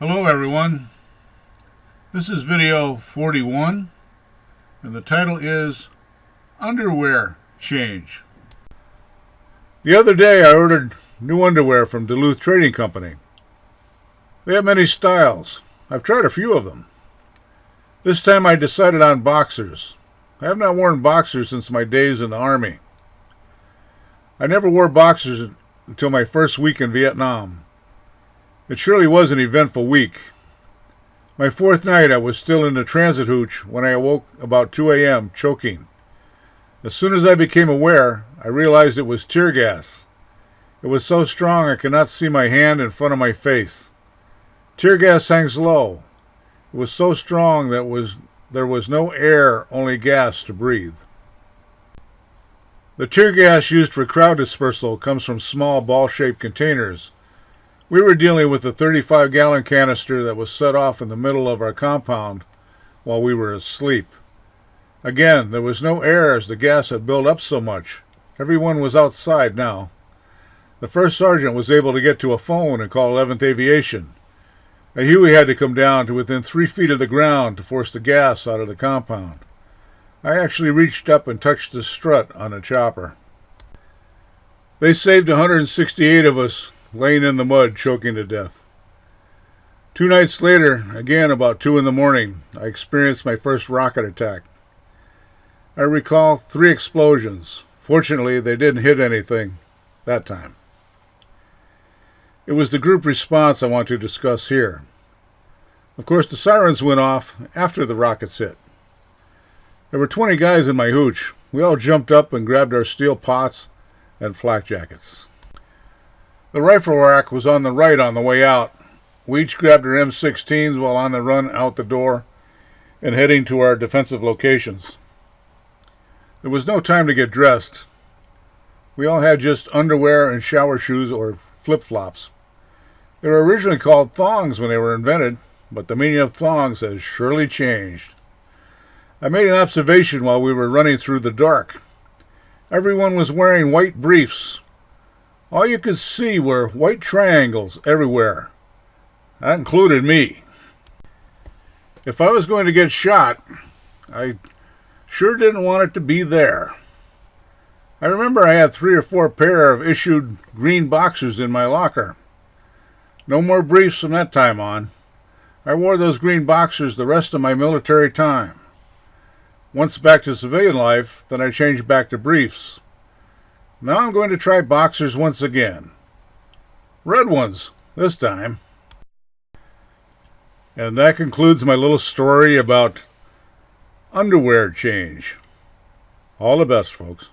Hello everyone, this is video 41 and the title is Underwear Change. The other day I ordered new underwear from Duluth Trading Company. They have many styles. I've tried a few of them. This time I decided on boxers. I have not worn boxers since my days in the Army. I never wore boxers until my first week in Vietnam. It surely was an eventful week. My fourth night I was still in the transit hooch when I awoke about 2 a.m. choking. As soon as I became aware, I realized it was tear gas. It was so strong I could not see my hand in front of my face. Tear gas hangs low. It was so strong that there was no air, only gas to breathe. The tear gas used for crowd dispersal comes from small ball-shaped containers. We were dealing with a 35-gallon canister that was set off in the middle of our compound while we were asleep. Again, there was no air as the gas had built up so much. Everyone was outside now. The first sergeant was able to get to a phone and call 11th Aviation. A Huey had to come down to within 3 feet of the ground to force the gas out of the compound. I actually reached up and touched the strut on the chopper. They saved 168 of us laying in the mud, choking to death. 2 nights later, again about 2 in the morning, I experienced my first rocket attack. I recall 3 explosions. Fortunately, they didn't hit anything that time. It was the group response I want to discuss here. Of course, the sirens went off after the rockets hit. There were 20 guys in my hooch. We all jumped up and grabbed our steel pots and flak jackets. The rifle rack was on the right on the way out. We each grabbed our M16s while on the run out the door and heading to our defensive locations. There was no time to get dressed. We all had just underwear and shower shoes or flip-flops. They were originally called thongs when they were invented, but the meaning of thongs has surely changed. I made an observation while we were running through the dark. Everyone was wearing white briefs. All you could see were white triangles everywhere. That included me. If I was going to get shot, I sure didn't want it to be there. I remember I had 3 or 4 pair of issued green boxers in my locker. No more briefs from that time on. I wore those green boxers the rest of my military time. Once back to civilian life, then I changed back to briefs. Now I'm going to try boxers once again. Red ones, this time. And that concludes my little story about underwear change. All the best, folks.